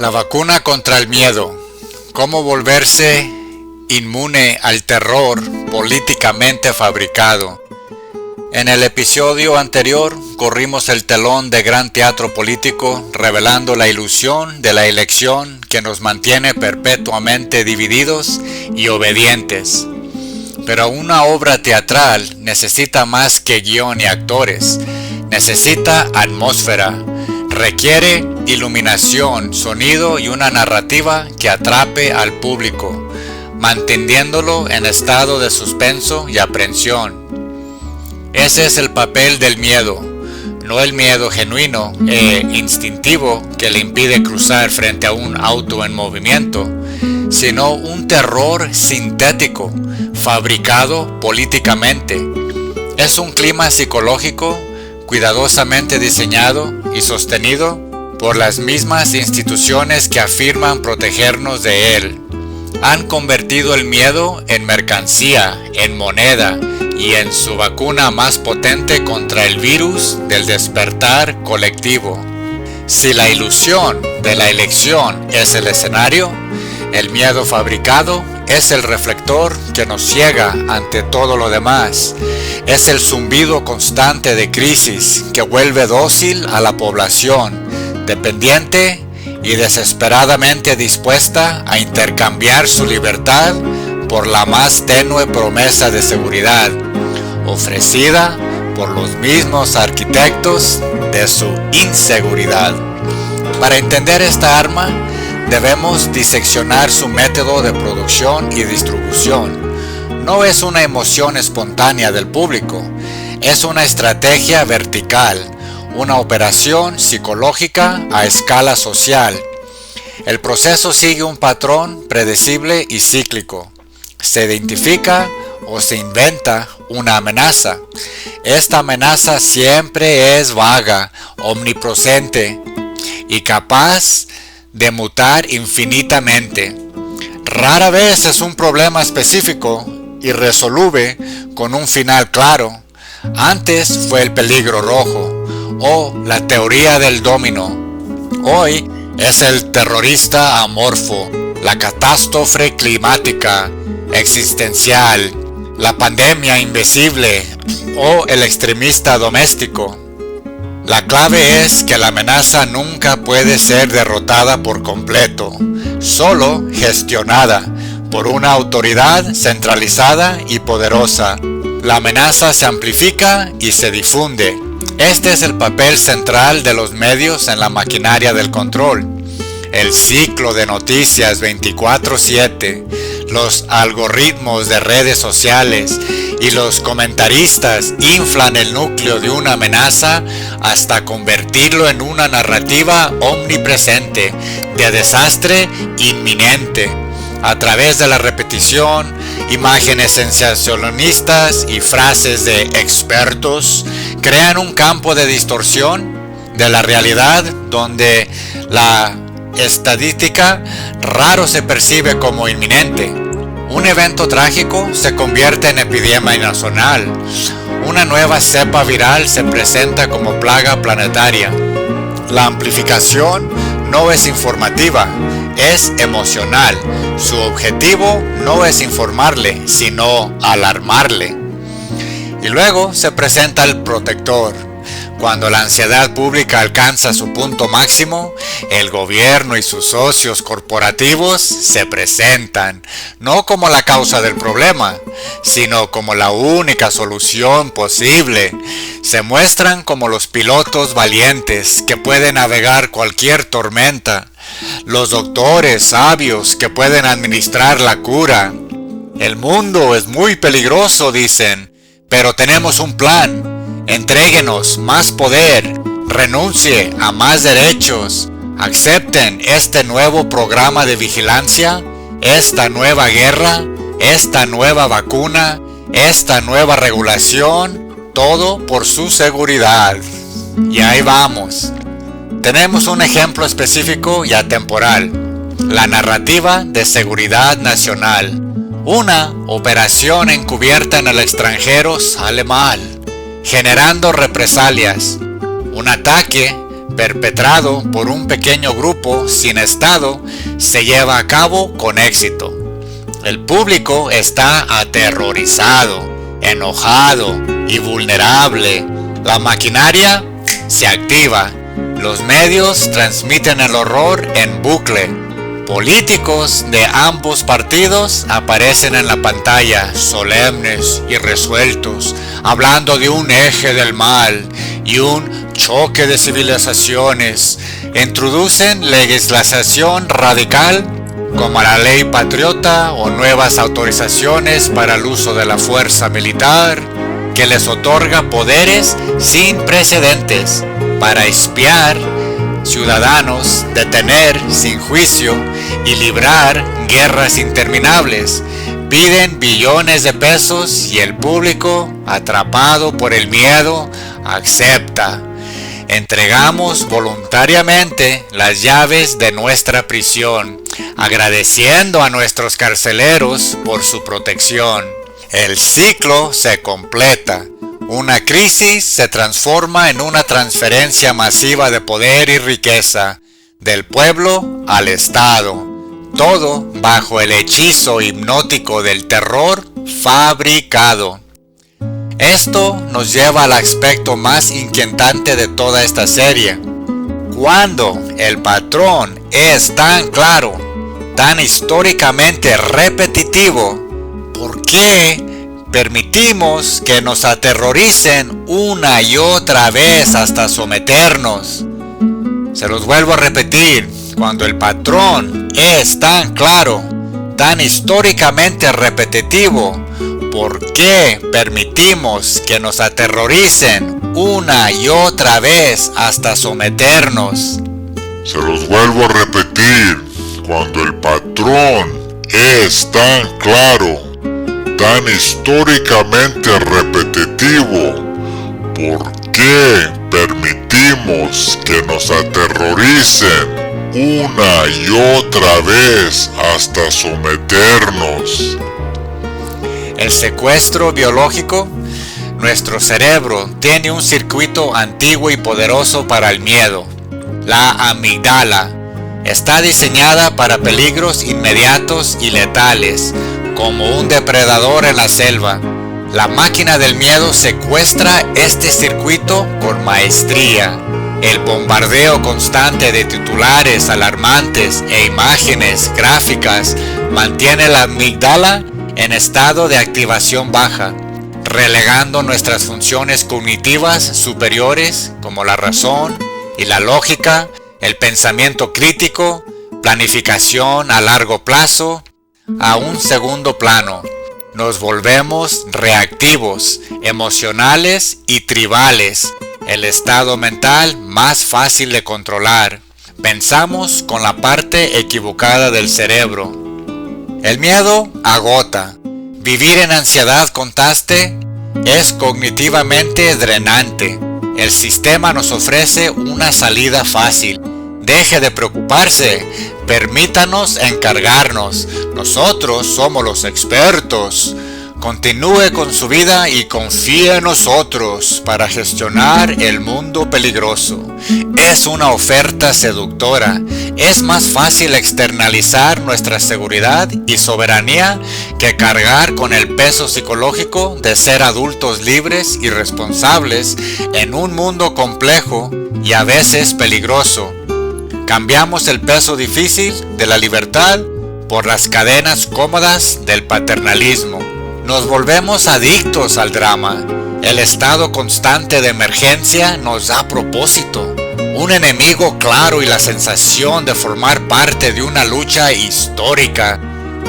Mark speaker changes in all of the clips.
Speaker 1: La vacuna contra el miedo. ¿Cómo volverse inmune al terror políticamente fabricado? En el episodio anterior corrimos el telón de gran teatro político revelando la ilusión de la elección que nos mantiene perpetuamente divididos y obedientes. Pero una obra teatral necesita más que guión y actores, necesita atmósfera, requiere iluminación, sonido y una narrativa que atrape al público, manteniéndolo en estado de suspenso y aprensión. Ese es el papel del miedo, no el miedo genuino e instintivo que le impide cruzar frente a un auto en movimiento, sino un terror sintético, fabricado políticamente. Es un clima psicológico cuidadosamente diseñado y sostenido por las mismas instituciones que afirman protegernos de él. Han convertido el miedo en mercancía, en moneda y en su vacuna más potente contra el virus del despertar colectivo. Si la ilusión de la elección es el escenario, el miedo fabricado es el reflector que nos ciega ante todo lo demás. Es el zumbido constante de crisis que vuelve dócil a la población, dependiente y desesperadamente dispuesta a intercambiar su libertad por la más tenue promesa de seguridad, ofrecida por los mismos arquitectos de su inseguridad. Para entender esta arma, debemos diseccionar su método de producción y distribución. No es una emoción espontánea del público, es una estrategia vertical, una operación psicológica a escala social. El proceso sigue un patrón predecible y cíclico. Se identifica o se inventa una amenaza. Esta amenaza siempre es vaga, omnipresente y capaz de mutar infinitamente. Rara vez es un problema específico, irresoluble, con un final claro. Antes fue el peligro rojo o la teoría del dominó. Hoy es el terrorista amorfo, la catástrofe climática existencial, la pandemia invisible o el extremista doméstico. La clave es que la amenaza nunca puede ser derrotada por completo, solo gestionada por una autoridad centralizada y poderosa. La amenaza se amplifica y se difunde. Este es el papel central de los medios en la maquinaria del control. El ciclo de noticias 24/7, los algoritmos de redes sociales y los comentaristas inflan el núcleo de una amenaza hasta convertirlo en una narrativa omnipresente de desastre inminente. A través de la repetición, imágenes sensacionalistas y frases de expertos crean un campo de distorsión de la realidad donde la estadística raro se percibe como inminente. Un evento trágico se convierte en epidemia nacional. Una nueva cepa viral se presenta como plaga planetaria. La amplificación no es informativa, es emocional. Su objetivo no es informarle, sino alarmarle. Y luego se presenta el protector. Cuando la ansiedad pública alcanza su punto máximo, el gobierno y sus socios corporativos se presentan, no como la causa del problema, sino como la única solución posible. Se muestran como los pilotos valientes que pueden navegar cualquier tormenta, los doctores sabios que pueden administrar la cura. El mundo es muy peligroso, dicen, pero tenemos un plan. Entréguenos más poder, renuncie a más derechos, acepten este nuevo programa de vigilancia, esta nueva guerra, esta nueva vacuna, esta nueva regulación, todo por su seguridad. Y ahí vamos. Tenemos un ejemplo específico y atemporal, la narrativa de seguridad nacional. Una operación encubierta en el extranjero sale mal, generando represalias. Un ataque perpetrado por un pequeño grupo sin Estado, se lleva a cabo con éxito. El público está aterrorizado, enojado y vulnerable. La maquinaria se activa. Los medios transmiten el horror en bucle. Políticos de ambos partidos aparecen en la pantalla, solemnes y resueltos, hablando de un eje del mal y un choque de civilizaciones. Introducen legislación radical como la ley patriota o nuevas autorizaciones para el uso de la fuerza militar, que les otorga poderes sin precedentes para espiar ciudadanos, detener sin juicio y librar guerras interminables. Piden billones de pesos y el público, atrapado por el miedo, acepta. Entregamos voluntariamente las llaves de nuestra prisión, agradeciendo a nuestros carceleros por su protección. El ciclo se completa. Una crisis se transforma en una transferencia masiva de poder y riqueza, del pueblo al Estado, todo bajo el hechizo hipnótico del terror fabricado. Esto nos lleva al aspecto más inquietante de toda esta serie. Cuando el patrón es tan claro, tan históricamente repetitivo, ¿por qué permitimos que nos aterroricen una y otra vez hasta someternos? Se los vuelvo a repetir, cuando el patrón es tan claro, tan históricamente repetitivo, ¿por qué permitimos que nos aterroricen una y otra vez hasta someternos?
Speaker 2: Se los vuelvo a repetir, cuando el patrón es tan claro, tan históricamente repetitivo, ¿por qué permitimos que nos aterroricen una y otra vez hasta someternos?
Speaker 1: El secuestro biológico. Nuestro cerebro tiene un circuito antiguo y poderoso para el miedo. La amígdala está diseñada para peligros inmediatos y letales, como un depredador en la selva. La máquina del miedo secuestra este circuito con maestría. El bombardeo constante de titulares alarmantes e imágenes gráficas mantiene la amígdala en estado de activación baja, relegando nuestras funciones cognitivas superiores como la razón y la lógica, el pensamiento crítico, planificación a largo plazo, a un segundo plano. Nos volvemos reactivos, emocionales y tribales, el estado mental más fácil de controlar. Pensamos con la parte equivocada del cerebro. El miedo agota. Vivir en ansiedad constante es cognitivamente drenante. El sistema nos ofrece una salida fácil. Deje de preocuparse, permítanos encargarnos. Nosotros somos los expertos. Continúe con su vida y confíe en nosotros para gestionar el mundo peligroso. Es una oferta seductora. Es más fácil externalizar nuestra seguridad y soberanía que cargar con el peso psicológico de ser adultos libres y responsables en un mundo complejo y a veces peligroso. Cambiamos el peso difícil de la libertad por las cadenas cómodas del paternalismo. Nos volvemos adictos al drama. El estado constante de emergencia nos da propósito, un enemigo claro y la sensación de formar parte de una lucha histórica.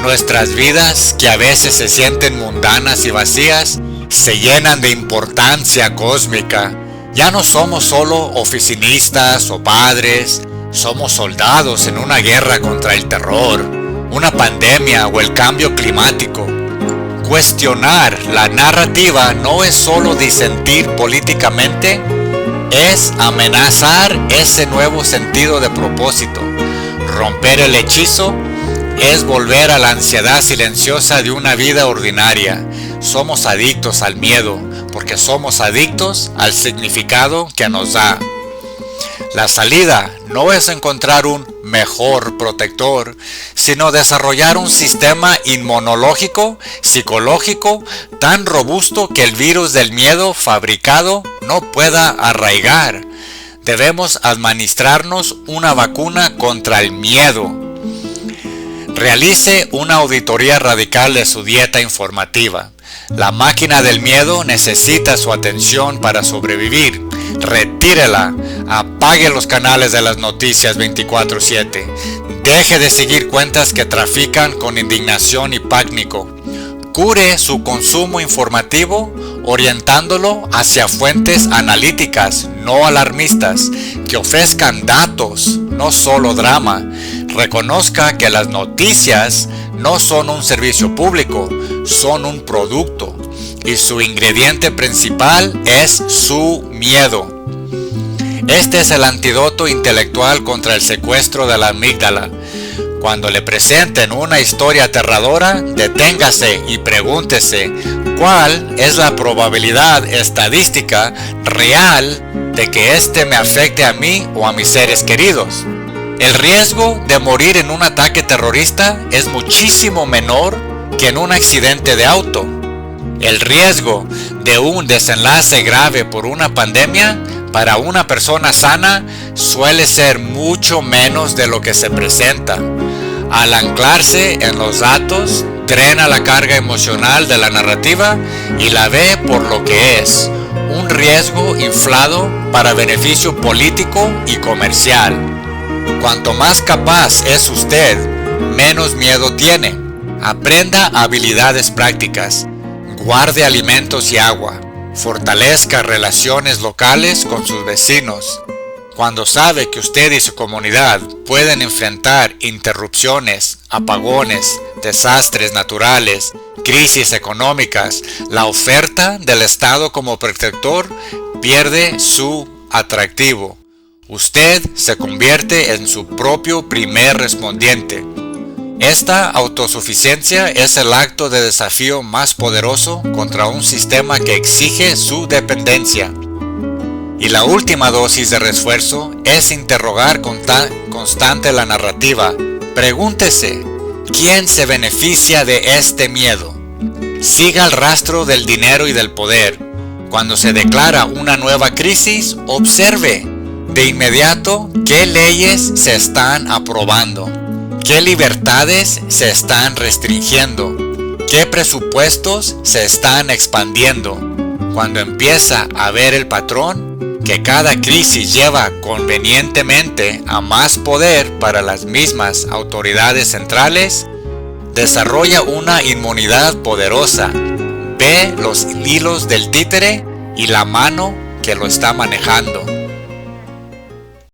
Speaker 1: Nuestras vidas, que a veces se sienten mundanas y vacías, se llenan de importancia cósmica. Ya no somos solo oficinistas o padres, somos soldados en una guerra contra el terror, una pandemia o el cambio climático. Cuestionar la narrativa no es solo disentir políticamente, es amenazar ese nuevo sentido de propósito. Romper el hechizo es volver a la ansiedad silenciosa de una vida ordinaria. Somos adictos al miedo, porque somos adictos al significado que nos da. La salida no es encontrar un mejor protector, sino desarrollar un sistema inmunológico, psicológico, tan robusto que el virus del miedo fabricado no pueda arraigar. Debemos administrarnos una vacuna contra el miedo. Realice una auditoría radical de su dieta informativa. La máquina del miedo necesita su atención para sobrevivir. Retírela. Apague los canales de las noticias 24/7. Deje de seguir cuentas que trafican con indignación y pánico. Cure su consumo informativo orientándolo hacia fuentes analíticas, no alarmistas, que ofrezcan datos, no solo drama. Reconozca que las noticias no son un servicio público, son un producto, y su ingrediente principal es su miedo. Este es el antídoto intelectual contra el secuestro de la amígdala. Cuando le presenten una historia aterradora, deténgase y pregúntese cuál es la probabilidad estadística real de que éste me afecte a mí o a mis seres queridos. El riesgo de morir en un ataque terrorista es muchísimo menor que en un accidente de auto. El riesgo de un desenlace grave por una pandemia para una persona sana suele ser mucho menos de lo que se presenta. Al anclarse en los datos, drena la carga emocional de la narrativa y la ve por lo que es, un riesgo inflado para beneficio político y comercial. Cuanto más capaz es usted, menos miedo tiene. Aprenda habilidades prácticas. Guarde alimentos y agua. Fortalezca relaciones locales con sus vecinos. Cuando sabe que usted y su comunidad pueden enfrentar interrupciones, apagones, desastres naturales, crisis económicas, la oferta del Estado como protector pierde su atractivo. Usted se convierte en su propio primer respondiente. Esta autosuficiencia es el acto de desafío más poderoso contra un sistema que exige su dependencia. Y la última dosis de refuerzo es interrogar constante la narrativa. Pregúntese, ¿quién se beneficia de este miedo? Siga el rastro del dinero y del poder. Cuando se declara una nueva crisis, observe de inmediato qué leyes se están aprobando. ¿Qué libertades se están restringiendo? ¿Qué presupuestos se están expandiendo? Cuando empieza a ver el patrón, que cada crisis lleva convenientemente a más poder para las mismas autoridades centrales, desarrolla una inmunidad poderosa. Ve los hilos del títere y la mano que lo está manejando.